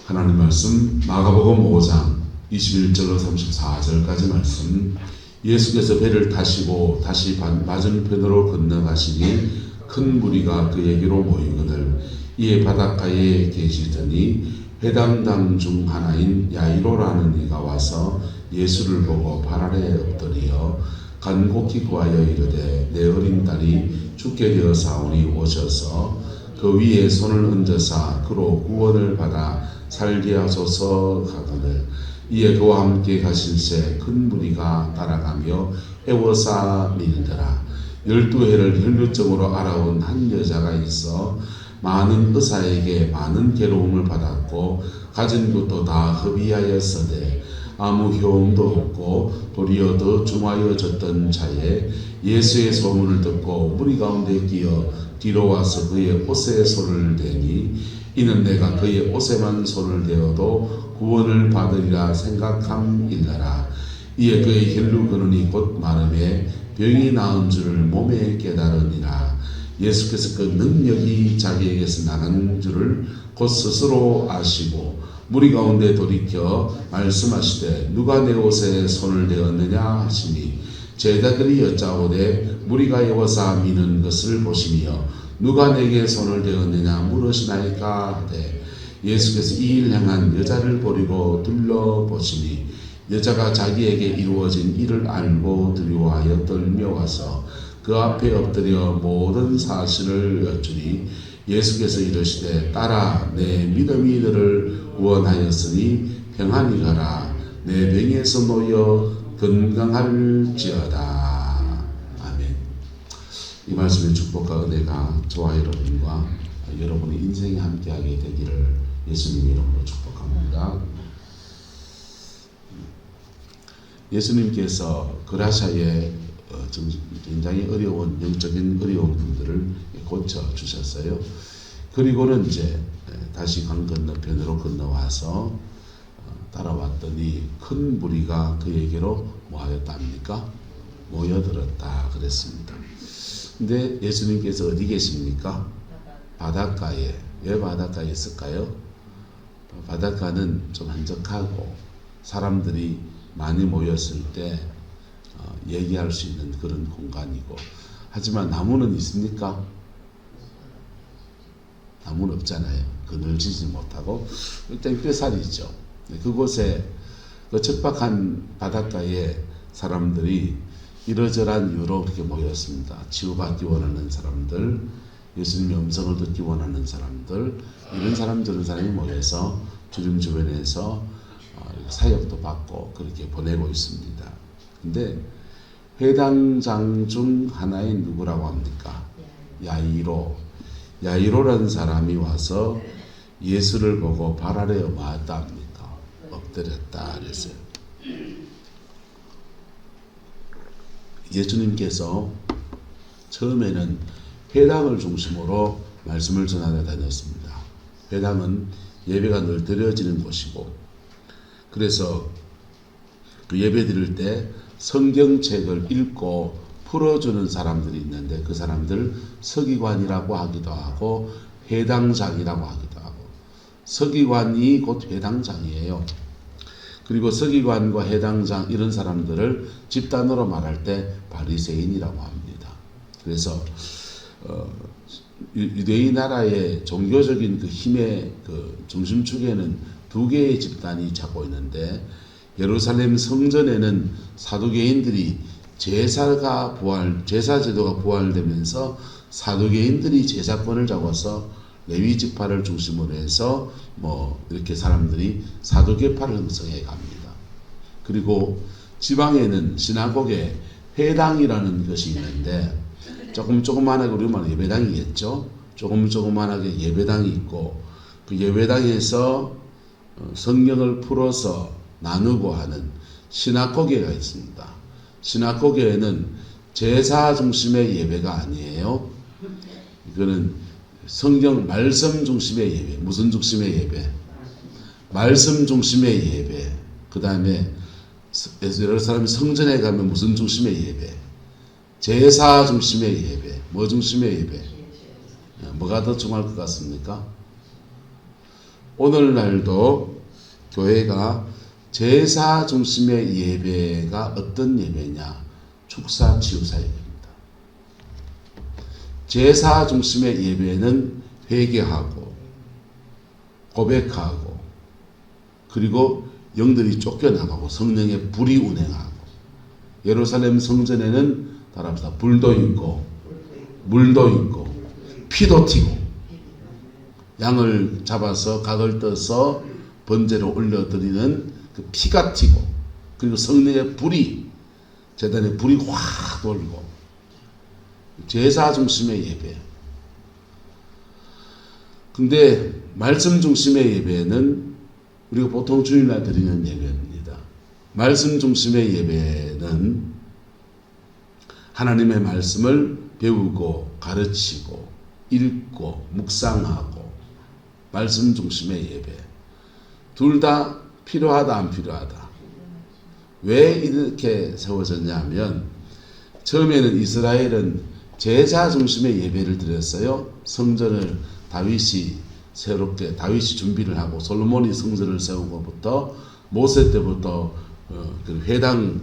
하나님 말씀 마가복음 5장 21절로 34절까지 말씀. 예수께서 배를 타시고 다시 맞은편으로 건너가시니 큰 무리가 그에게로 모이거늘 이에 바닷가에 계시더니 회당장 중 하나인 야이로라는 이가 와서 예수를 보고 발 아래에 엎드려 간곡히 구하여 이르되 내 어린 딸이 죽게 되어 사오니 오셔서 그 위에 손을 얹으사 그로 구원을 받아 살게 하소서 하거늘 이에 그와 함께 가실새 큰 무리가 따라가며 애워싸 밀더라. 12해를 혈루증으로 알아온 한 여자가 있어 많은 의사에게 많은 괴로움을 받았고 가진 것도 다 허비하였으되 아무 효험도 없고 도리어 더 중하여졌던 자에 예수의 소문을 듣고 무리 가운데 끼어 뒤로 와서 그의 옷에 손을 대니 이는 내가 그의 옷에만 손을 대어도 구원을 받으리라 생각함일러라. 이에 그의 혈루 근원이 곧 마름에 병이 나은 줄을 몸에 깨달으니라. 예수께서 그 능력이 자기에게서 나간 줄을 곧 스스로 아시고 무리 가운데 돌이켜 말씀하시되 누가 내 옷에 손을 대었느냐 하시니 제자들이 여짜오되 무리가 애워싸 미는 것을 보시며 누가 내게 손을 대었느냐 물으시나이까 하되 예수께서 이 일 행한 여자를 보리고 둘러보시니 여자가 자기에게 이루어진 일을 알고 두려워하여 떨며 와서 그 앞에 엎드려 모든 사실을 여쭈니 예수께서 이르시되 딸아 내 믿음이 너를 구원하였으니 평안히 가라 내 병에서 놓여 건강할지어다. 아멘. 이 말씀의 축복과 은혜가 저와 여러분과 여러분의 인생에 함께하게 되기를 예수님 이름으로 축복합니다. 예수님께서 그라샤의 굉장히 어려운 영적인 어려운 분들을 고쳐주셨어요. 그리고는 이제 다시 강 건너편으로 건너와서 따라왔더니 큰 무리가 그에게로 뭐하였답니까? 모여들었다 그랬습니다. 근데 예수님께서 어디 계십니까? 바닷가에. 왜 바닷가에 있을까요? 바닷가는 좀 한적하고 사람들이 많이 모였을 때 얘기할 수 있는 그런 공간이고, 하지만 나무는 있습니까? 나무는 없잖아요. 그늘지지 못하고 땡볕살이죠. 그곳에 그 척박한 바닷가에 사람들이 이러저러한 이유로 그렇게 모였습니다. 치유받기 원하는 사람들, 예수님의 음성을 듣기 원하는 사람들, 이런 사람들은 사람이 모여서 주님 주변에서 사역도 받고 그렇게 보내고 있습니다. 근데 회당장 중 하나인 누구라고 합니까? 야이로라는 사람이 와서 예수를 보고 발 아래에 뭐했다 합니까? 엎드렸다 그랬어요. 예수님께서 처음에는 회당을 중심으로 말씀을 전하러 다녔습니다. 회당은 예배가 늘 드려지는 곳이고, 그래서 그 예배 드릴 때 성경책을 읽고 풀어주는 사람들이 있는데 그 사람들 서기관이라고 하기도 하고 회당장이라고 하기도 하고, 서기관이 곧 회당장이에요. 그리고 서기관과 회당장 이런 사람들을 집단으로 말할 때 바리새인이라고 합니다. 그래서 유대인 나라의 종교적인 그 힘의 그 중심축에는 두 개의 집단이 잡고 있는데, 예루살렘 성전에는 사두개인들이 제사 제도가 부활되면서 사두개인들이 제사권을 잡아서 레위 지파를 중심으로 해서 이렇게 사람들이 사두개파를 형성해 갑니다. 그리고 지방에는 시나고게 회당이라는 것이 있는데, 조그만하게 우리 말은 예배당이겠죠. 조그만하게 예배당이 있고, 그 예배당에서 성경을 풀어서 나누고 하는 시나고게가 있습니다. 시나고게에는 제사 중심의 예배가 아니에요. 이거는 성경 말씀 중심의 예배. 무슨 중심의 예배? 말씀 중심의 예배. 그 다음에 여러 사람이 성전에 가면 무슨 중심의 예배? 제사 중심의 예배. 뭐 중심의 예배? 뭐가 더 중요할 것 같습니까? 오늘날도 교회가 제사 중심의 예배가 어떤 예배냐? 축사 치유사 예배입니다. 제사 중심의 예배는 회개하고 고백하고 그리고 영들이 쫓겨나가고 성령의 불이 운행하고 예루살렘 성전에는 따라합시다. 불도 있고 물도 있고 피도 튀고 양을 잡아서 각을 떠서 번제로 올려드리는 그 피가 튀고 그리고 성령의 불이 제단에 불이 확 돌고 제사 중심의 예배. 근데 말씀 중심의 예배는 우리가 보통 주일날 드리는 예배입니다. 말씀 중심의 예배는 하나님의 말씀을 배우고 가르치고 읽고 묵상하고 말씀 중심의 예배. 둘 다 필요하다 안 필요하다. 왜 이렇게 세워졌냐 하면 처음에는 이스라엘은 제사 중심의 예배를 드렸어요. 성전을 다윗이 준비를 하고 솔로몬이 성전을 세우고부터 모세 때부터 그 회당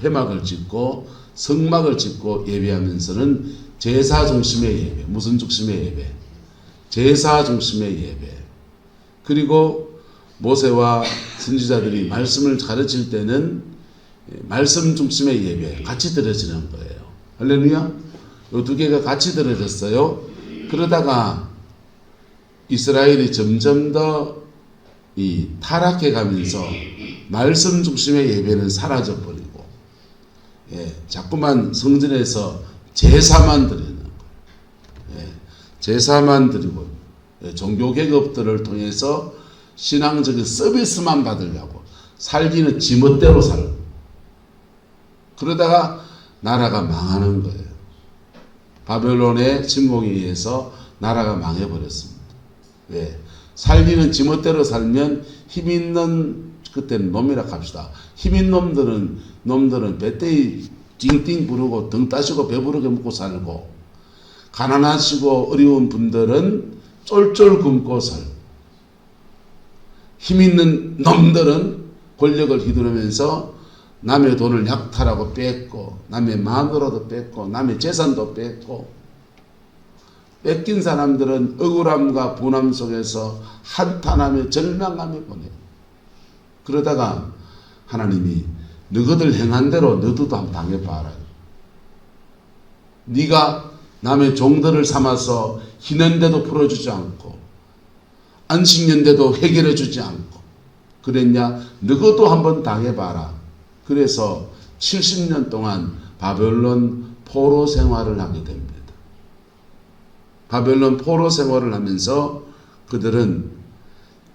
회막을 짓고 성막을 짓고 예배하면서는 제사 중심의 예배. 무슨 중심의 예배? 제사 중심의 예배. 그리고 모세와 선지자들이 말씀을 가르칠 때는 말씀 중심의 예배 같이 드려지는 거예요. 할렐루야. 이 두 개가 같이 드려졌어요. 그러다가 이스라엘이 점점 더 타락해 가면서 말씀 중심의 예배는 사라져 버리고 자꾸만 성전에서 제사만 드리는 거예요. 제사만 드리고 종교 계급들을 통해서 신앙적인 서비스만 받으려고 살기는 지멋대로 살고 그러다가 나라가 망하는 거예요. 바벨론의 침공에 의해서 나라가 망해버렸습니다. 왜? 살기는 지멋대로 살면 힘 있는 그때는 놈이라 합시다. 힘 있는 놈들은 배때기 띵띵 부르고 등 따시고 배부르게 먹고 살고 가난하시고 어려운 분들은 쫄쫄 굶고 살고 힘 있는 놈들은 권력을 휘두르면서 남의 돈을 약탈하고 뺏고 남의 마누라도 뺏고 남의 재산도 뺏고 뺏긴 사람들은 억울함과 분함 속에서 한탄하며 절망하며 보내요. 그러다가 하나님이 너희들 행한 대로 너희도 한번 당해봐라. 네가 남의 종들을 삼아서 희는데도 풀어주지 않고 안식년대도 해결해 주지 않고 그랬냐? 너희도 한번 당해봐라. 그래서 70년 동안 바벨론 포로 생활을 하게 됩니다. 바벨론 포로 생활을 하면서 그들은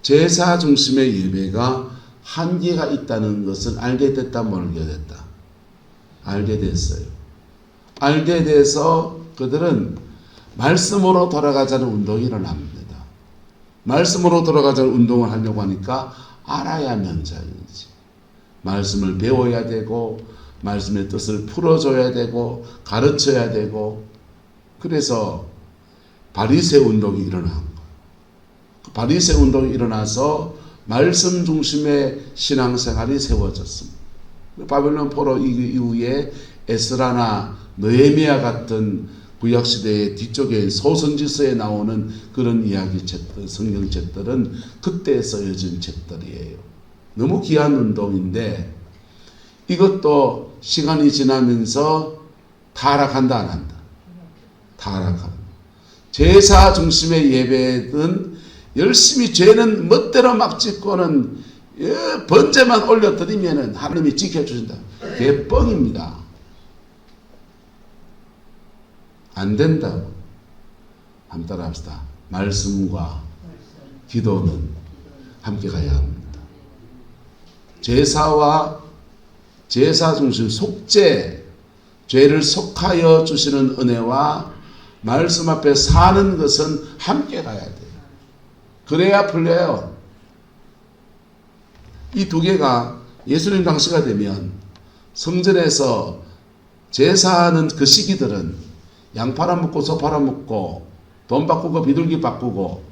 제사 중심의 예배가 한계가 있다는 것을 알게 됐다 모르게 됐다. 알게 됐어요. 알게 돼서 그들은 말씀으로 돌아가자는 운동이 일어납니다. 말씀으로 돌아가자는 운동을 하려고 하니까 알아야 면자이지. 말씀을 배워야 되고 말씀의 뜻을 풀어줘야 되고 가르쳐야 되고 그래서 바리새 운동이 일어난 거예요. 바리새 운동이 일어나서 말씀 중심의 신앙생활이 세워졌습니다. 바벨론 포로 이후에 에스라나 느헤미야 같은 구약시대의 뒤쪽에 소선지서에 나오는 그런 이야기 책들, 성경책들은 그때 쓰여진 책들이에요. 너무 귀한 운동인데 이것도 시간이 지나면서 타락한다 안 한다? 타락한다. 제사 중심의 예배든 열심히 죄는 멋대로 막 짓고는 번제만 올려드리면 하나님이 지켜주신다. 그게 뻥입니다. 안 된다고. 한번 따라합시다. 말씀과 기도는 함께 가야 합니다. 제사와 제사 중심 속죄, 죄를 속하여 주시는 은혜와 말씀 앞에 사는 것은 함께 가야 돼요. 그래야 풀려요. 이 두 개가 예수님 당시가 되면 성전에서 제사하는 그 시기들은 양 팔아먹고 소 팔아먹고 돈 바꾸고 비둘기 바꾸고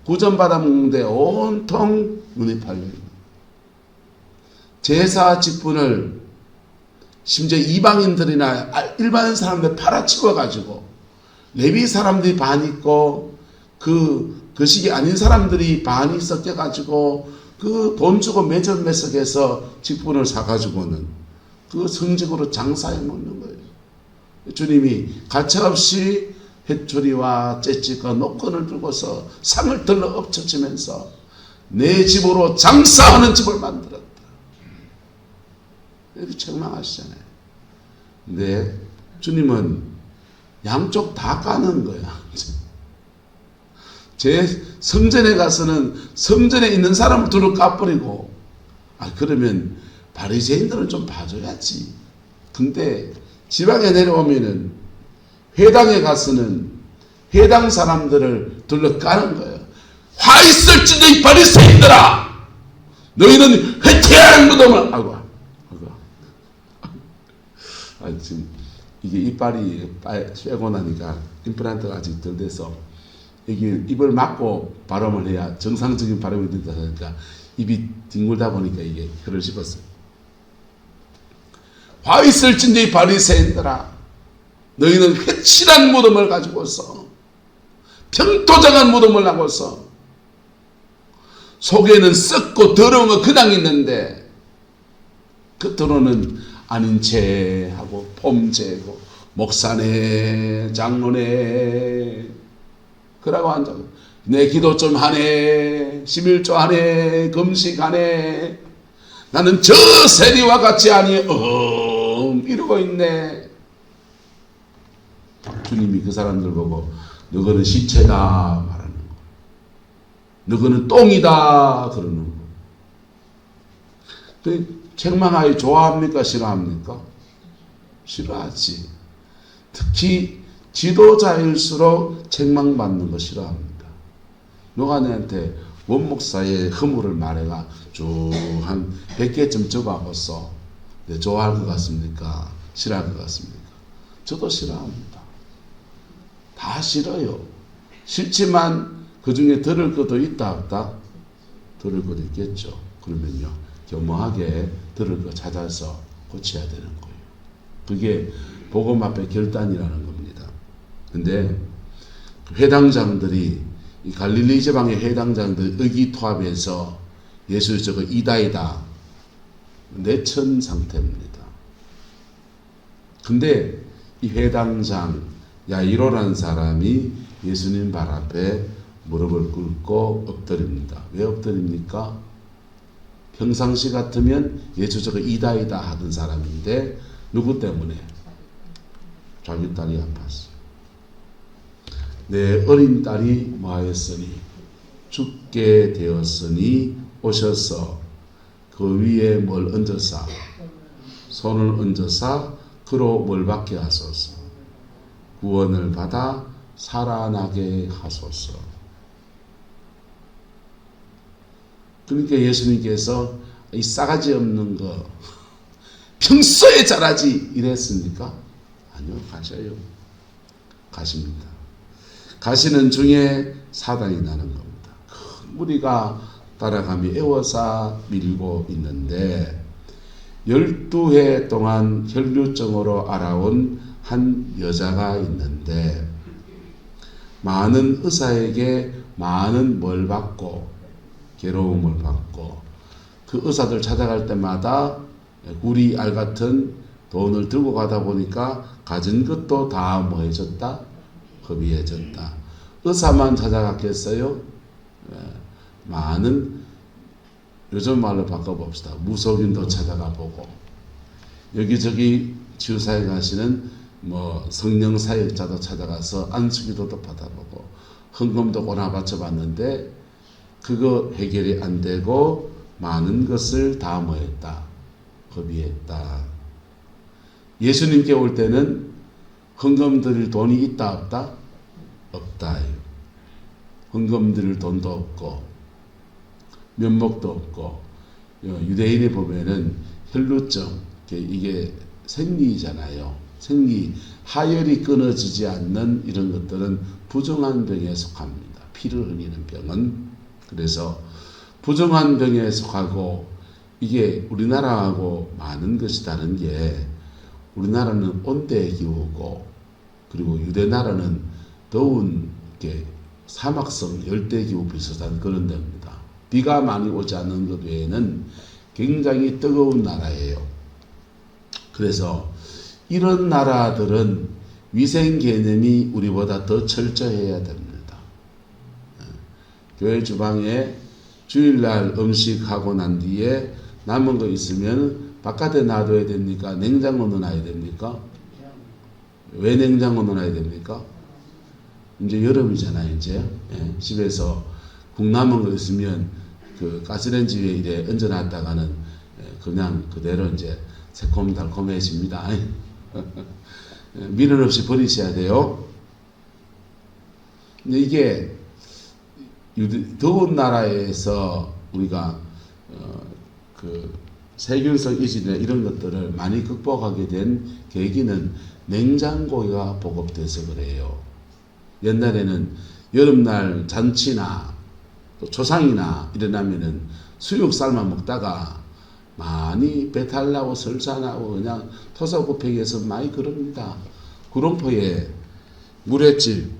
구전받아 먹는데 온통 눈이 팔려요. 제사 직분을 심지어 이방인들이나 일반 사람들 팔아치워 가지고 레위 사람들이 반 있고 그 식이 아닌 사람들이 반이 섞여 가지고 그 돈 주고 매점매석해서 직분을 사 가지고는 그 성직으로 장사해 먹는 거예요. 주님이 가차없이 회초리와 째찍과 노건을 들고서 상을 들러 엎쳐지면서 내 집으로 장사하는 집을 만들었다. 이렇게 책망하시잖아요. 근데 주님은 양쪽 다 까는 거야. 제 성전에 가서는 성전에 있는 사람을 두루 까버리고, 그러면 바리새인들은 좀 봐줘야지. 근데 지방에 내려오면은 회당에 가서는 회당 사람들을 둘러 까는 거예요. 화 있을지도 이 바리새인들아, 너희는 회개한 무덤을 지금 이게 이빨이 빼고 나니까 임플란트가 아직 덜 돼서 이게 입을 막고 발음을 해야 정상적인 발음이 된다 하니까 입이 뒹굴다 보니까 이게 혀를 씹었어요. 화 있을진지 바리새인들아, 너희는 회칠한 무덤을 가지고서 평토장한 무덤을 하고서 속에는 썩고 더러운 거 그냥 있는데 겉으로는 아닌 채 하고 폼제고 목사네 장로네 그러고 앉아서 내 기도 좀 하네, 11조 하네, 금식하네, 나는 저 세리와 같이 아니 이러고 있네. 주님이 그 사람들 보고 너거는 시체다 말하는 거, 너거는 똥이다 그러는 거. 그 책망하기 좋아합니까 싫어합니까? 싫어하지. 특히 지도자일수록 책망받는 거 싫어합니다. 누가 내한테 원목사의 허물을 말해가 쭉 한 100개쯤 적어봤어. 내 좋아할 것 같습니까? 싫어할 것 같습니까? 저도 싫어합니다. 다 싫어요. 싫지만 그 중에 들을 것도 있다 없다? 들을 것도 있겠죠. 그러면요, 겸허하게 들을 거 찾아서 고쳐야 되는 거예요. 그게 복음 앞에 결단이라는 겁니다. 근데 회당장들이, 이 갈릴리 지방의 회당장들 의기투합해서 예수 저거 이다이다 내천 상태입니다. 근데 이 회당장 야이로라는 사람이 예수님 발 앞에 무릎을 꿇고 엎드립니다. 왜 엎드립니까? 평상시 같으면 예수 저거 이다이다 하던 사람인데 누구 때문에? 자기 딸이 아팠어. 내 어린 딸이 뭐하였으니 죽게 되었으니 오셔서 그 위에 뭘 얹어사, 손을 얹어사 그로 뭘 받게 하소서, 구원을 받아 살아나게 하소서. 그러니까 예수님께서 이 싸가지 없는 거 평소에 잘하지 이랬습니까? 아니요, 가셔요. 가십니다. 가시는 중에 사단이 나는 겁니다. 큰 무리가 따라가며 애워사 밀고 있는데 12해 동안 혈류증으로 알아온 한 여자가 있는데 많은 의사에게 많은 뭘 받고 괴로움을 받고 그 의사들 찾아갈 때마다 구리 알 같은 돈을 들고 가다 보니까 가진 것도 다 뭐 해줬다? 허비해졌다. 의사만 찾아갔겠어요? 많은, 요즘 말로 바꿔봅시다. 무속인도 찾아가 보고, 여기저기 치유사에 가시는 뭐 성령 사역자도 찾아가서 안수기도도 받아보고 헌금도 고나 바쳐봤는데 그거 해결이 안 되고 많은 것을 다 뭐했다? 허비했다. 예수님께 올 때는 헌금 드릴 돈이 있다 없다? 없다. 헌금 드릴 돈도 없고 면목도 없고, 유대인에 보면은 혈루증, 이게 생리잖아요. 생리, 하혈이 끊어지지 않는 이런 것들은 부정한 병에 속합니다. 피를 흘리는 병은. 그래서 부정한 병에 속하고, 이게 우리나라하고 많은 것이 다른 게, 우리나라는 온대의 기후고, 그리고 유대나라는 더운 게 사막성 열대기후 비슷한 그런 데입니다. 비가 많이 오지 않는 것 외에는 굉장히 뜨거운 나라예요. 그래서 이런 나라들은 위생 개념이 우리보다 더 철저해야 됩니다. 교회 주방에 주일날 음식하고 난 뒤에 남은 거 있으면 바깥에 놔둬야 됩니까? 냉장고 넣어놔야 됩니까? 왜 냉장고 넣어놔야 됩니까? 이제 여름이잖아요, 이제. 예, 집에서 국 남은 거 있으면 그 가스레인지 위에 이래 얹어놨다가는 그냥 그대로 이제 새콤달콤해집니다. 미련 없이 버리셔야 돼요. 근데 이게 더운 나라에서 우리가 그 세균성 이질이나 이런 것들을 많이 극복하게 된 계기는 냉장고가 보급돼서 그래요. 옛날에는 여름날 잔치나 또 초상이나 일어나면은 수육 삶아 먹다가 많이 배탈 나고 설사 나고 그냥 토사구팽이에서 많이 그럽니다. 구룡포에 물회집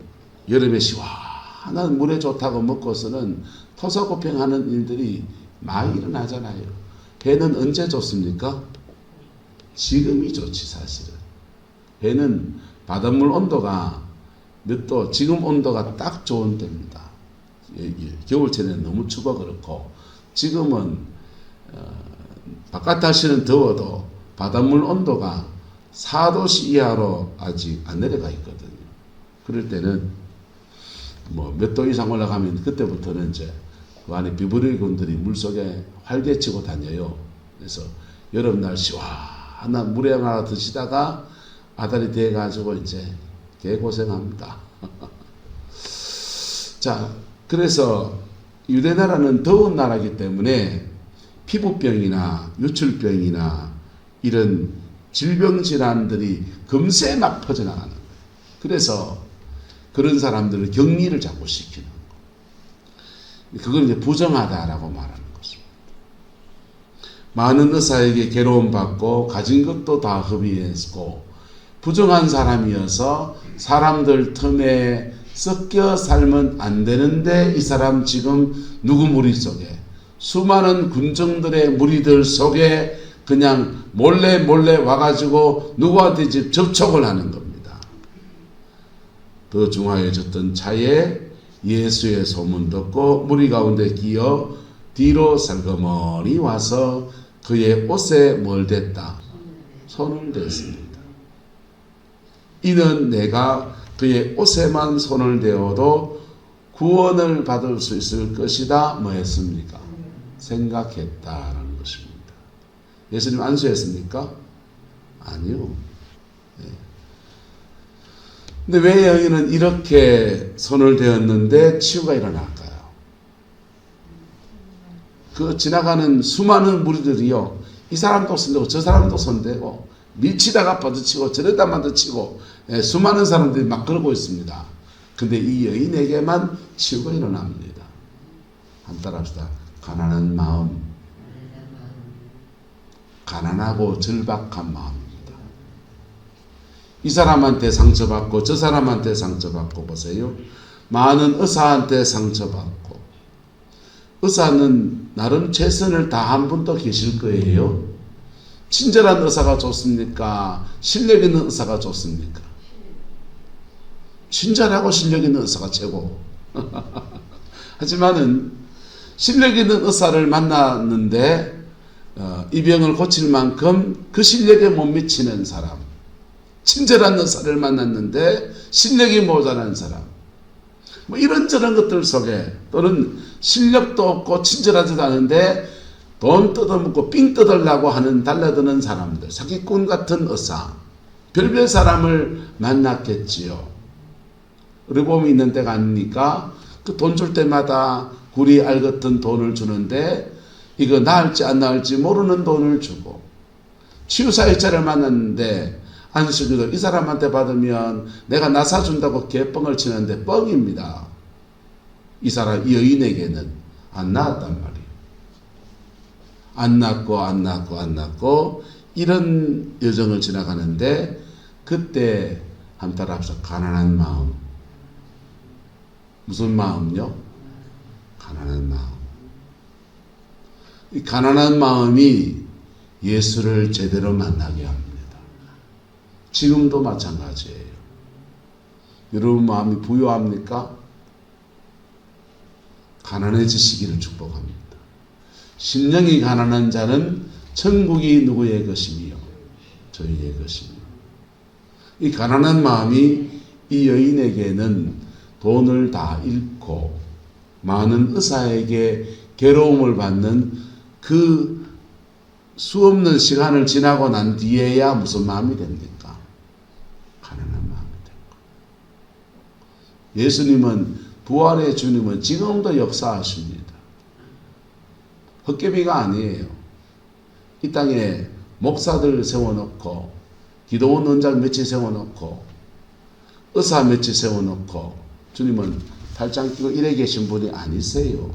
여름에 시원한 물에 좋다고 먹고서는 토사구팽 하는 일들이 많이 일어나잖아요. 배는 언제 좋습니까? 지금이 좋지 사실은. 배는 바닷물 온도가 몇 도, 지금 온도가 딱 좋은 때입니다. 겨울철에는 너무 춥고 그렇고, 지금은 바깥 날씨는 더워도 바닷물 온도가 4도씨 이하로 아직 안 내려가 있거든요. 그럴 때는 뭐 몇 도 이상 올라가면 그때부터는 이제 그 안에 비브리온들이 물속에 활개치고 다녀요. 그래서 여름날 시원한 물에 하나 드시다가 아다리 돼가지고 이제 개고생합니다. 자, 그래서 유대나라는 더운 나라이기 때문에 피부병이나 유출병이나 이런 질병질환들이 금세 막 퍼져나가는 거예요. 그래서 그런 사람들을 격리를 자꾸 시키는 거예요. 그걸 이제 부정하다라고 말하는 것입니다. 많은 의사에게 괴로움받고 가진 것도 다 허비했고 부정한 사람이어서 사람들 틈에 섞여 살면 안 되는데 이 사람 지금 누구 무리 속에 수많은 군정들의 무리들 속에 그냥 몰래 와가지고 누구한테 접촉을 하는 겁니다. 더 중하여졌던 차에 예수의 소문 듣고 무리 가운데 끼어 뒤로 살그머니 와서 그의 옷에 뭘 댔다? 손을 댔습니다. 이는 내가 그의 옷에만 손을 대어도 구원을 받을 수 있을 것이다. 뭐 했습니까? 생각했다라는 것입니다. 예수님 안수했습니까? 아니요. 네. 근데 왜 여기는 이렇게 손을 대었는데 치유가 일어날까요? 그 지나가는 수많은 무리들이요. 이 사람도 손대고 저 사람도 손대고 밀치다가 뻗어치고 저러다 만져치고 수많은 사람들이 막 그러고 있습니다. 근데 이 여인에게만 치유가 일어납니다. 한번 따라합시다. 가난한 마음, 가난하고 절박한 마음입니다. 이 사람한테 상처받고 저 사람한테 상처받고 보세요. 많은 의사한테 상처받고 의사는 나름 최선을 다한 분도 계실 거예요. 친절한 의사가 좋습니까? 실력 있는 의사가 좋습니까? 친절하고 실력 있는 의사가 최고. 하지만은 실력 있는 의사를 만났는데 이 병을 고칠 만큼 그 실력에 못 미치는 사람, 친절한 의사를 만났는데 실력이 모자란 사람, 뭐 이런저런 것들 속에 또는 실력도 없고 친절하지도 않은데 돈 뜯어먹고 삥 뜯으려고 하는 달라드는 사람들, 사기꾼 같은 의사, 별별 사람을 만났겠지요. 어려움이 있는 데가 아니니까 그 돈 줄 때마다 구리 알 같은 돈을 주는데 이거 나을지 안 나을지 모르는 돈을 주고, 치유사역자를 만났는데 안식일을 이 사람한테 받으면 내가 나 사준다고 개뻥을 치는데 뻥입니다. 이 사람 이 여인에게는 안 낳았단 말이에요. 안 낳고 이런 여정을 지나가는데 그때 한번 따라합시다. 가난한 마음. 무슨 마음요? 가난한 마음. 이 가난한 마음이 예수를 제대로 만나게 합니다. 지금도 마찬가지예요. 여러분 마음이 부유합니까? 가난해지시기를 축복합니다. 심령이 가난한 자는 천국이 누구의 것이며 저희의 것이며. 이 가난한 마음이 이 여인에게는 돈을 다 잃고 많은 의사에게 괴로움을 받는 그 수없는 시간을 지나고 난 뒤에야 무슨 마음이 됩니까? 가난한 마음이 됩니다. 예수님은, 부활의 주님은 지금도 역사하십니다. 헛개비가 아니에요. 이 땅에 목사들 세워놓고 기도원 원장 며칠 세워놓고 의사 며칠 세워놓고 주님은 팔짱 끼고 이래 계신 분이 아니세요.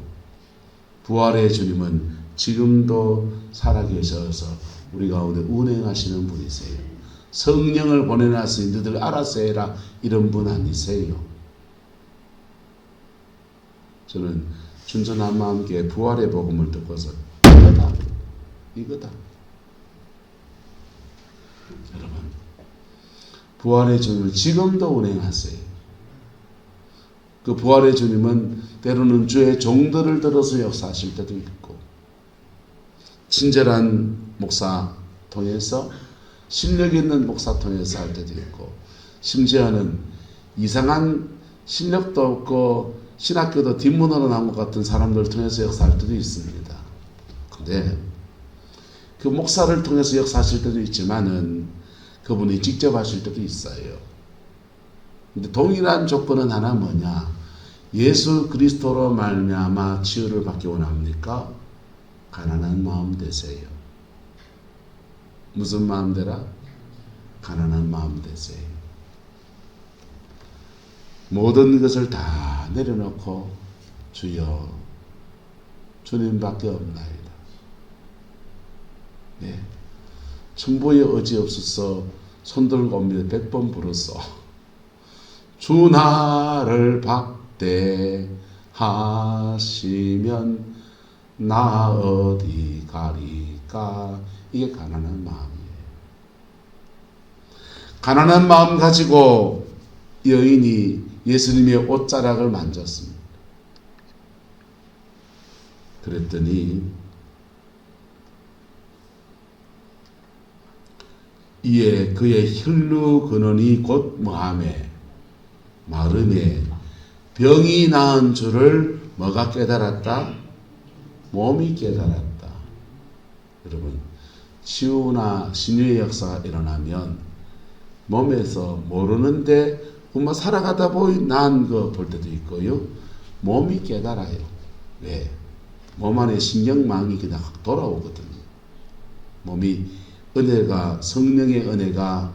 부활의 주님은 지금도 살아계셔서 우리 가운데 운행하시는 분이세요. 성령을 보내놨으니 너희들 알아서 해라 이런 분 아니세요. 저는 순전한 마음께 부활의 복음을 듣고서 이거다. 여러분, 부활의 주님은 지금도 운행하세요. 그 부활의 주님은 때로는 주의 종들을 들어서 역사하실 때도 있고, 친절한 목사 통해서, 실력 있는 목사 통해서 할 때도 있고, 심지어는 이상한 실력도 없고 신학교도 뒷문으로 나온 것 같은 사람들을 통해서 역사할 때도 있습니다. 근데 그 목사를 통해서 역사하실 때도 있지만은 그분이 직접 하실 때도 있어요. 근데 동일한 조건은 하나 뭐냐? 예수 그리스도로 말미암아 치유를 받기 원합니까? 가난한 마음 되세요. 무슨 마음 되라? 가난한 마음 되세요. 모든 것을 다 내려놓고 주여 주님밖에 없나이다. 네. 천부의 의지 없어서 손들고 옵니다. 100번 부르소. 주 나를 박대하시면 나 어디 가리까. 이게 가난한 마음이에요. 가난한 마음 가지고 여인이 예수님의 옷자락을 만졌습니다. 그랬더니 이에 그의 혈루 근원이 곧 뭐하매 마름에 병이 나은 줄을 뭐가 깨달았다? 몸이 깨달았다. 여러분, 치유나 신유의 역사가 일어나면 몸에서 모르는데 뭐 살아가다 보니 난 거 볼 때도 있고요. 몸이 깨달아요. 왜? 몸 안에 신경망이 그냥 돌아오거든요. 몸이 은혜가, 성령의 은혜가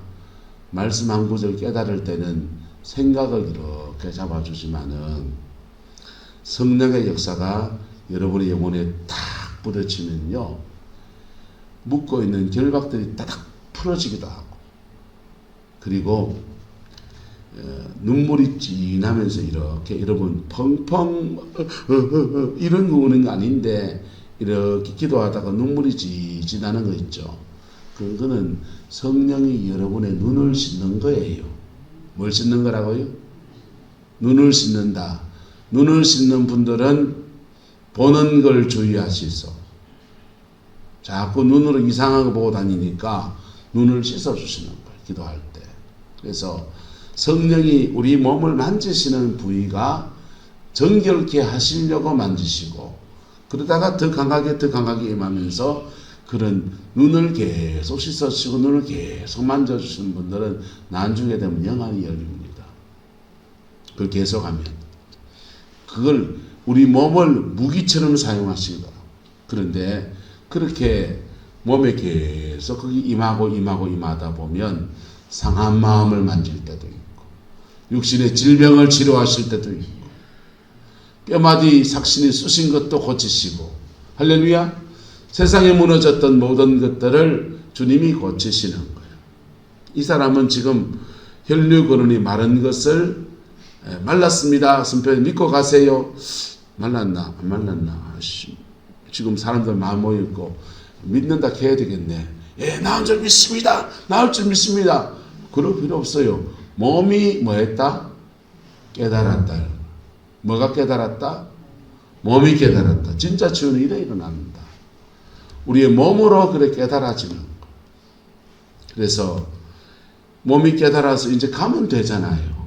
말씀 한 구절 깨달을 때는 생각을 이렇게 잡아주지만은 성령의 역사가 여러분의 영혼에 탁 부딪히면요, 묶고 있는 결박들이 따닥 풀어지기도 하고, 그리고 눈물이 찐하면서 이렇게 여러분 펑펑 이런 거 오는 거 아닌데 이렇게 기도하다가 눈물이 찌릿 나는 거 있죠. 그거는 성령이 여러분의 눈을 씻는 거예요. 뭘 씻는 거라고요? 눈을 씻는다. 눈을 씻는 분들은 보는 걸 주의하시소. 자꾸 눈으로 이상한 거 보고 다니니까 눈을 씻어주시는 거예요. 기도할 때. 그래서 성령이 우리 몸을 만지시는 부위가 정결케 하시려고 만지시고, 그러다가 더 강하게 임하면서 그런 눈을 계속 씻어주시고 눈을 계속 만져주시는 분들은 나중에 되면 영안이 열립니다. 그걸 계속하면 그걸 우리 몸을 무기처럼 사용하시더라. 그런데 그렇게 몸에 계속 거기 임하다 보면 상한 마음을 만질 때도 있고, 육신의 질병을 치료하실 때도 있고, 뼈마디 삭신이 쑤신 것도 고치시고, 할렐루야. 세상에 무너졌던 모든 것들을 주님이 고치시는 거예요. 이 사람은 지금 혈류근원이 마른 것을 말랐습니다. 선포 믿고 가세요. 말랐나 안 말랐나. 지금 사람들 많이 모여있고 믿는다 해야 되겠네. 예, 나은 줄 믿습니다. 나을 줄 믿습니다. 그럴 필요 없어요. 몸이 뭐 했다? 깨달았다. 뭐가 깨달았다? 몸이 깨달았다. 진짜 치유는 이래 일어납니다. 우리의 몸으로 그래 깨달아지는 거. 그래서 몸이 깨달아서 이제 가면 되잖아요.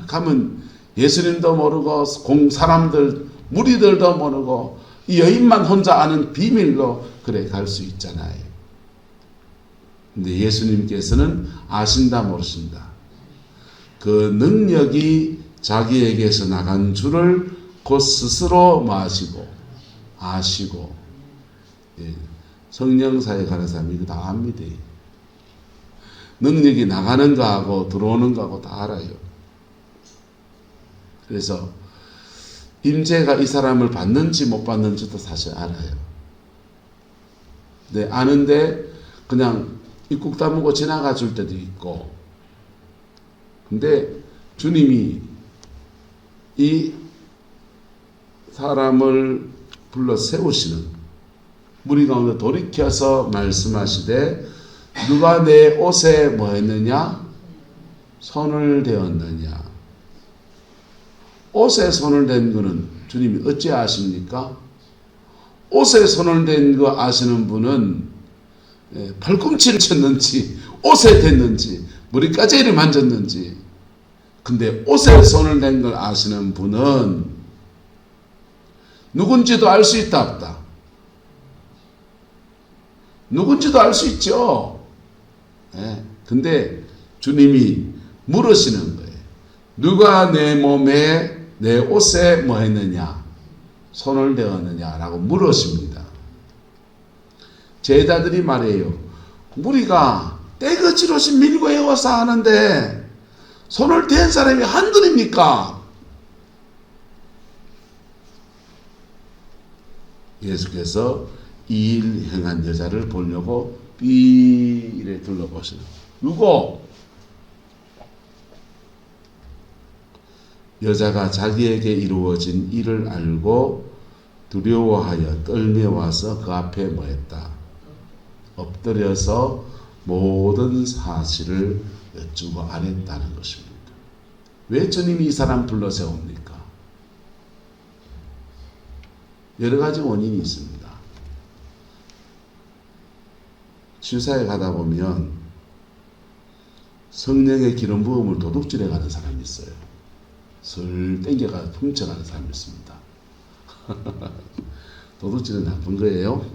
가면 예수님도 모르고 사람들 무리들도 모르고 이 여인만 혼자 아는 비밀로 그래 갈 수 있잖아요. 근데 예수님께서는 아신다 모르신다. 그 능력이 자기에게서 나간 줄을 곧 스스로 아시고 성령사에 가는 사람이 이거 다 압니다. 능력이 나가는 거하고 들어오는 거하고 다 알아요. 그래서 임재가 이 사람을 받는지 못 받는지도 사실 알아요. 네, 아는데 그냥 입국 다물고 지나가 줄 때도 있고. 근데 주님이 이 사람을 불러 세우시는 무리 가운데 돌이켜서 말씀하시되 누가 내 옷에 뭐 했느냐? 손을 대었느냐? 옷에 손을 댄 거는 주님이 어찌 아십니까? 옷에 손을 댄 거 아시는 분은 팔꿈치를 쳤는지 옷에 댔는지 머리까지를 만졌는지, 근데 옷에 손을 댄 걸 아시는 분은 누군지도 알 수 있다 없다? 누군지도 알 수 있죠. 근데 주님이 물으시는 거예요. 누가 내 몸에 내 옷에 뭐 했느냐? 손을 대었느냐라고 물으십니다. 제자들이 말해요. 우리가 떼거지로씩 밀고 에워서 하는데 손을 댄 사람이 한둘입니까? 예수께서 이 일 행한 여자를 보려고 삐 둘러보시는. 누구? 여자가 자기에게 이루어진 일을 알고 두려워하여 떨며 와서 그 앞에 뭐 했다? 엎드려서 모든 사실을 여쭈고 아랬다는 것입니다. 왜 주님이 이 사람 불러 세웁니까? 여러 가지 원인이 있습니다. 치유사에 가다 보면 성령의 기름 부음을 도둑질해 가는 사람이 있어요. 슬 땡겨가 훔쳐가는 사람이 있습니다. 도둑질은 나쁜 거예요.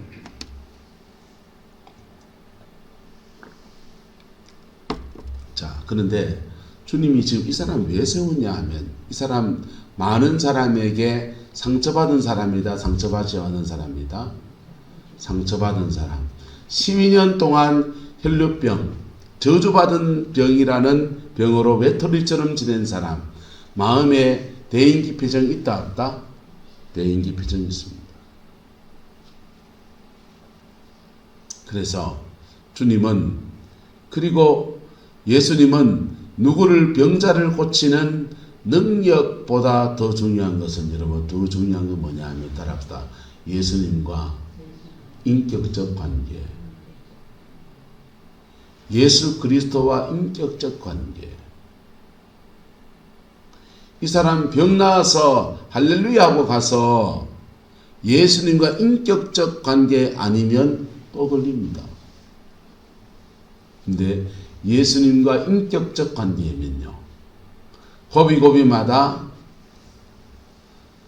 자, 그런데 주님이 지금 이 사람 왜 세우냐 하면, 이 사람 많은 사람에게 상처받은 사람이다, 상처받지 않은 사람이다? 상처받은 사람. 12년 동안 혈류병, 저주받은 병이라는 병으로 외톨이처럼 지낸 사람. 마음에 대인기피증이 있다 없다? 대인기피증이 있습니다. 그래서 주님은, 그리고 예수님은 누구를 병자를 고치는 능력보다 더 중요한 것은, 여러분, 더 중요한 건 뭐냐 하면 따라합시다. 예수님과 인격적 관계. 예수 그리스도와 인격적 관계. 이 사람 병 나아서 할렐루야 하고 가서 예수님과 인격적 관계 아니면 또 걸립니다. 근데 예수님과 인격적 관계면요, 고비고비마다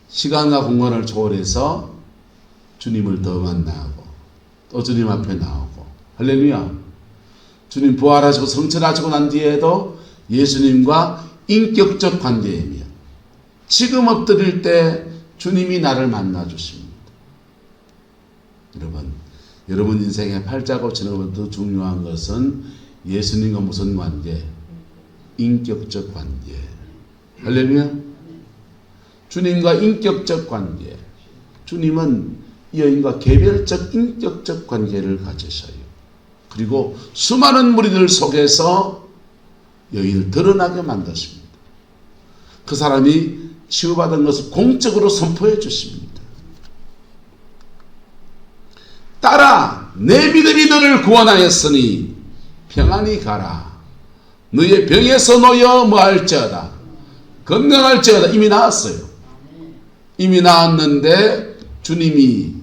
시간과 공간을 초월해서 주님을 더 만나고 또 주님 앞에 나오고, 할렐루야. 주님 부활하시고 성천하시고 난 뒤에도 예수님과 인격적 관계이며, 지금 엎드릴 때 주님이 나를 만나 주십니다. 여러분 인생에 팔자고 치는 것보다 더 중요한 것은 예수님과 무슨 관계? 인격적 관계. 할렐루야. 주님과 인격적 관계. 주님은 이 여인과 개별적 인격적 관계를 가지셔요. 그리고 수많은 무리들 속에서 여인을 드러나게 만드십니다. 그 사람이 치유받은 것을 공적으로 선포해 주십니다. 딸아, 내 믿음이 너를 구원하였으니 평안히 가라. 너의 병에서 놓여 뭐할지어다. 건강할지어다. 이미 나았어요. 이미 나았는데 주님이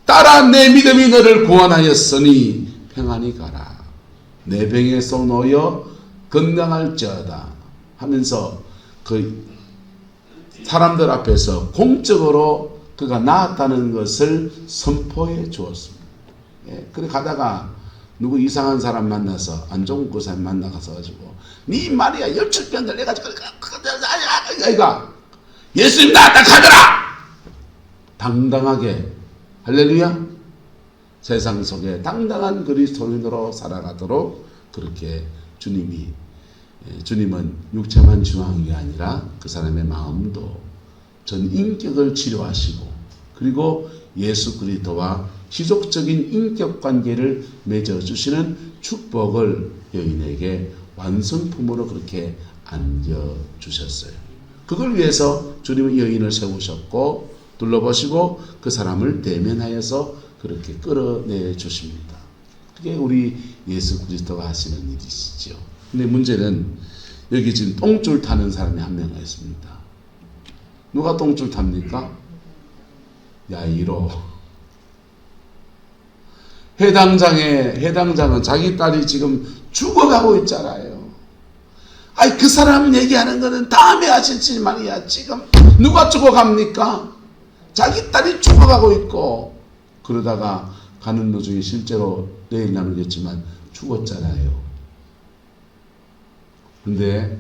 딸아, 내 믿음이 너를 구원하였으니 평안히 가라. 내 병에서 놓여 건강할지어다 하면서 그 사람들 앞에서 공적으로 그가 나았다는 것을 선포해 주었습니다. 예, 그래 가다가 누구 이상한 사람 만나서 안 좋은 그 사람 만나가서 가지고 네 말이야 열출병 걸려가지고 아이가 예수님 나았다 가더라. 당당하게 할렐루야. 세상 속에 당당한 그리스도인으로 살아가도록 그렇게 주님은 육체만 중요한 게 아니라 그 사람의 마음도 전 인격을 치료하시고 그리고 예수 그리스도와 지속적인 인격 관계를 맺어주시는 축복을 여인에게 완성품으로 그렇게 안겨주셨어요. 그걸 위해서 주님은 여인을 세우셨고 둘러보시고 그 사람을 대면하여서 그렇게 끌어내 주십니다. 그게 우리 예수 그리스도가 하시는 일이시죠. 근데 문제는 여기 지금 똥줄 타는 사람이 한 명 있습니다. 누가 똥줄 탑니까? 야이로. 해당장은 자기 딸이 지금 죽어가고 있잖아요. 아이, 그 사람 얘기하는 거는 다음에 하실지 말이야. 지금 누가 죽어갑니까? 자기 딸이 죽어가고 있고, 그러다가 가는 도중에 실제로 내일 나누겠지만 죽었잖아요. 근데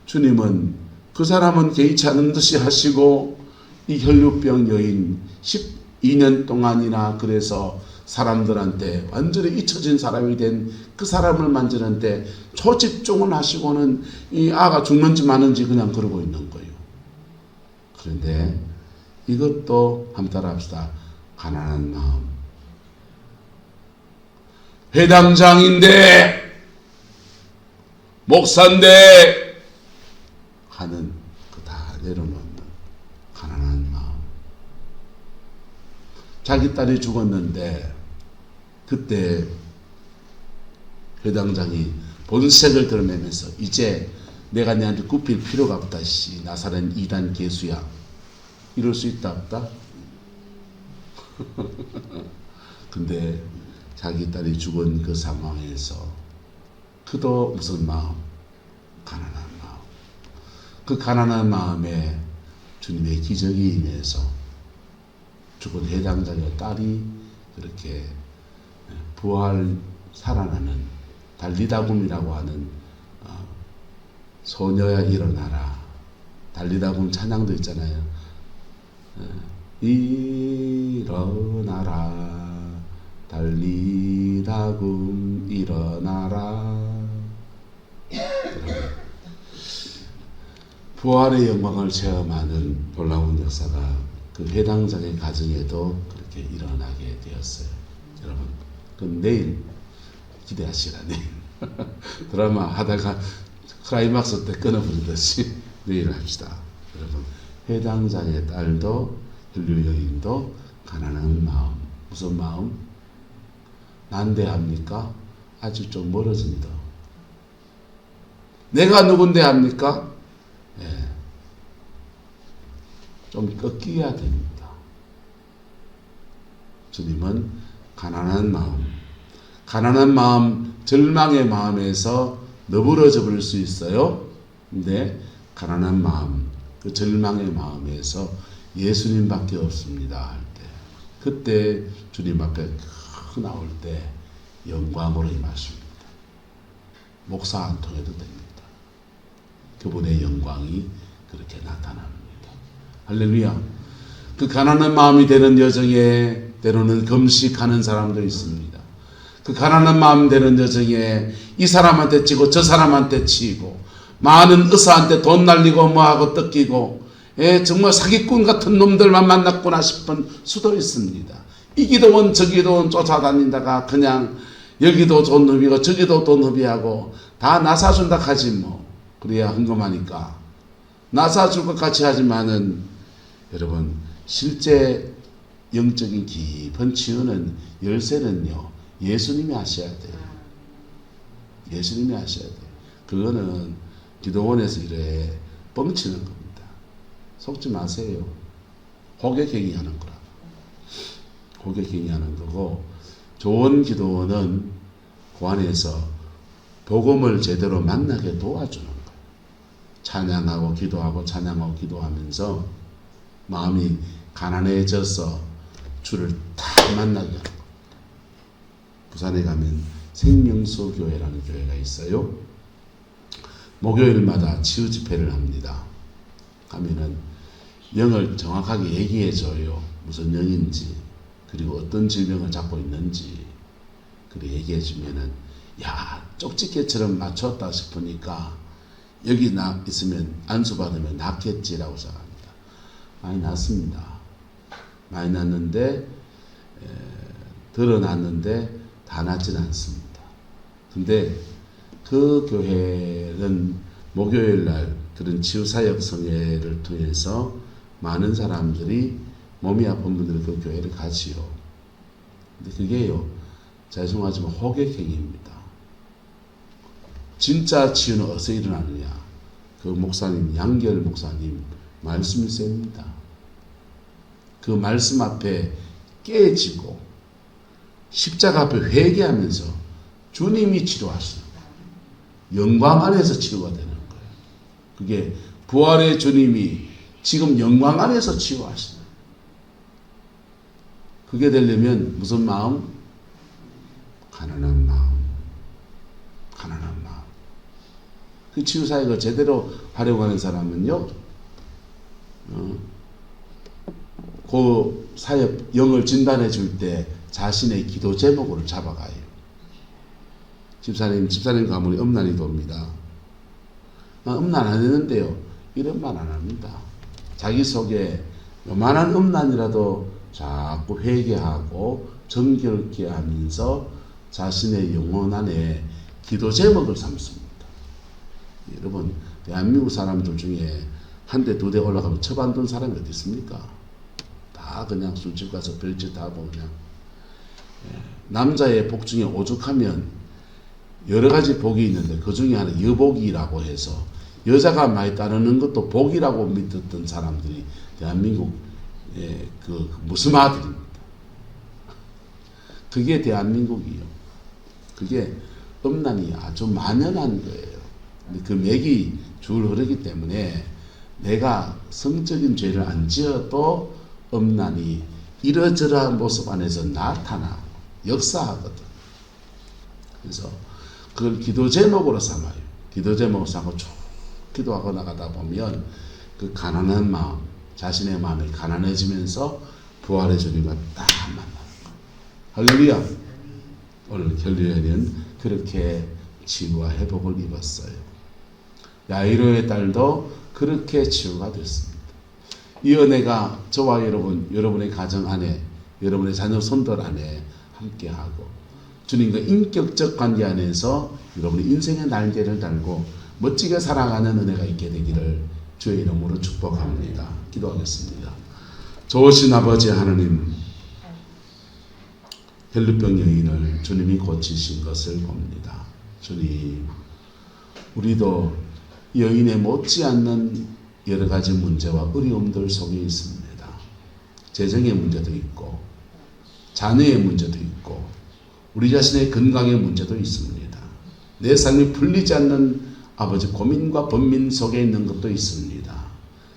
주님은 그 사람은 개의치 않은 듯이 하시고 이 혈류병 여인 12년 동안이나 그래서 사람들한테 완전히 잊혀진 사람이 된 그 사람을 만지는데 초집중을 하시고는 이 아가 죽는지 마는지 그냥 그러고 있는 거예요. 그런데 이것도 한번 따라합시다. 가난한 마음. 회당장인데 목사인데 하는 그 다 내려놓는 가난한 마음. 자기 딸이 죽었는데 그때 회당장이 본색을 드러내면서 이제 내가 내한테 굽힐 필요가 없다. 나사렛 이단 개수야. 이럴 수 있다 없다? 근데 자기 딸이 죽은 그 상황에서 그도 무슨 마음? 가난한 마음. 그 가난한 마음에 주님의 기적이 임해서 죽은 회당장의 딸이 그렇게 부활 살아나는 달리다굼이라고 하는 소녀야 일어나라. 달리다굼 찬양도 있잖아요. 일어나라 달리다굼 일어나라. 부활의 영광을 체험하는 놀라운 역사가 그 회당장의 가정에도 그렇게 일어나게 되었어요. 여러분, 그럼 내일 기대하시라. 내일 드라마 하다가 클라이막스 때 끊어버리듯이 내일 합시다. 여러분, 회당장의 딸도 혈류 여인도 가난한 마음. 무슨 마음? 난데합니까? 아직 좀 멀어집니다. 내가 누군데 합니까? 예. 좀 꺾여야 됩니다. 주님은 가난한 마음, 절망의 마음에서 너부러져 버릴 수 있어요. 근데 가난한 마음, 그 절망의 마음에서 예수님밖에 없습니다 할 때, 그때 주님 앞에 나올 때 영광으로 임하십니다. 목사 안 통해도 됩니다. 그분의 영광이 그렇게 나타납니다. 할렐루야. 그 가난한 마음이 되는 여정에 때로는 금식하는 사람도 있습니다. 그 가난한 마음 되는 여정에 이 사람한테 치고 저 사람한테 치고 많은 의사한테 돈 날리고 뭐하고 뜯기고 정말 사기꾼 같은 놈들만 만났구나 싶은 수도 있습니다. 이 기도원 저 기도원 쫓아다니다가 그냥 여기도 돈 흡이고 저기도 돈 흡이하고 다 나 사준다 하지 뭐. 그래야 헌금하니까 나 사줄 것 같이 하지만은 여러분 실제 영적인 깊은 치유는 열쇠는요 예수님이 하셔야 돼요. 예수님이 하셔야 돼요. 그거는 기도원에서 이래 뻥치는 겁니다. 속지 마세요. 호객행위 하는 거라. 호객행위 하는 거고, 좋은 기도원은 그 안에서 복음을 제대로 만나게 도와주는 거예요. 찬양하고 기도하고 찬양하고 기도하면서 마음이 가난해져서 주를 다 만나게 하는 거예요. 부산에 가면 생명수 교회라는 교회가 있어요. 목요일마다 치유 집회를 합니다. 가면은 영을 정확하게 얘기해 줘요. 무슨 영인지, 그리고 어떤 질병을 잡고 있는지. 그래 얘기해 주면은 야 쪽집게처럼 맞췄다 싶으니까 여기 나 있으면 안수받으면 낫겠지라고 생각합니다. 많이 낫습니다. 많이 낫는데 드러났는데 다 낫지는 않습니다. 근데 그 교회는 목요일날 그런 치유사역 성회를 통해서 많은 사람들이 몸이 아픈 분들은 그 교회를 가지요. 근데 그게요, 죄송하지만 호객행위입니다. 진짜 치유는 어디서 일어나느냐? 그 목사님, 양결 목사님 말씀이 셉니다. 그 말씀 앞에 깨지고 십자가 앞에 회개하면서 주님이 치료하시는 거예요. 영광 안에서 치유가 되는 거예요. 그게 부활의 주님이 지금 영광 안에서 치유하시는 거예요. 그게 되려면 무슨 마음? 가난한 마음. 가난한 마음. 그 치유사역을 제대로 활용하는 사람은요, 그 사역 영을 진단해 줄 때 자신의 기도 제목을 잡아가요. 집사님 가문에 음란이 돕니다. 음란 안 했는데요, 이런 말 안 합니다. 자기 속에 요만한 음란이라도 자꾸 회개하고 정결케 하면서 자신의 영혼 안에 기도 제목을 삼습니다. 여러분, 대한민국 사람들 중에 한 대, 두 대 올라가면 처반둔 사람이 어디 있습니까? 다 그냥 술집 가서 별짓 다 하고 그냥. 남자의 복 중에 오죽하면 여러 가지 복이 있는데 그 중에 하나 여복이라고 해서 여자가 많이 따르는 것도 복이라고 믿었던 사람들이 대한민국 그 무스마들입니다. 그게 대한민국이요. 그게 음란이 아주 만연한 거예요. 근데 그 맥이 줄 흐르기 때문에 내가 성적인 죄를 안 지어도 음란이 이러저러한 모습 안에서 나타나고 역사하거든. 그래서 그걸 기도 제목으로 삼아요. 기도 제목으로 삼고 쭉 기도하고 나가다 보면 그 가난한 마음, 자신의 마음이 가난해지면서 부활의 주님과 딱 만나는 거예요. 할렐루야. 오늘 결례는 그렇게 치유와 회복을 입었어요. 야이로의 딸도 그렇게 치유가 됐습니다. 이 은혜가 저와 여러분의 가정 안에, 여러분의 자녀 손들 안에 함께하고 주님과 인격적 관계 안에서 여러분의 인생의 날개를 달고 멋지게 살아가는 은혜가 있게 되기를 주의 이름으로 축복합니다. 기도하겠습니다. 좋으신 아버지 하나님, 혈루병 여인을 주님이 고치신 것을 봅니다. 주님, 우리도 여인에 못지않는 여러 가지 문제와 어려움들 속에 있습니다. 재정의 문제도 있고 자녀의 문제도 있고 우리 자신의 건강의 문제도 있습니다. 내 삶이 풀리지 않는 아버지 고민과 번민 속에 있는 것도 있습니다.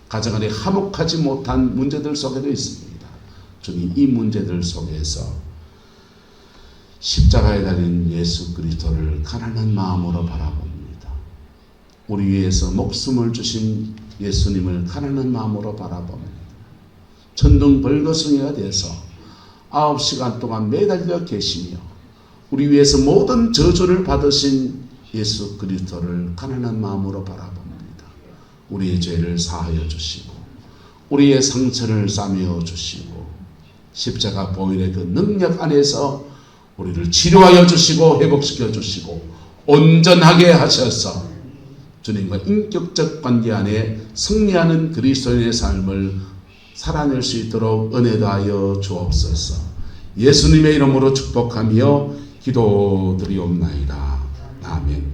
가정 안에 화목하지 못한 문제들 속에도 있습니다. 주님, 이 문제들 속에서 십자가에 달린 예수 그리스도를 가난한 마음으로 바라봅니다. 우리 위해서 목숨을 주신 예수님을 가난한 마음으로 바라봅니다. 천둥 벌거숭이가 돼서 9시간 동안 매달려 계시며 우리 위해서 모든 저주를 받으신 예수 그리스도를 가난한 마음으로 바라봅니다. 우리의 죄를 사하여 주시고 우리의 상처를 싸매어 주시고 십자가 보혈의 그 능력 안에서 우리를 치료하여 주시고 회복시켜 주시고 온전하게 하셔서 주님과 인격적 관계 안에 승리하는 그리스도인의 삶을 살아낼 수 있도록 은혜 다하여 주옵소서. 예수님의 이름으로 축복하며 기도드리옵나이다. 아멘.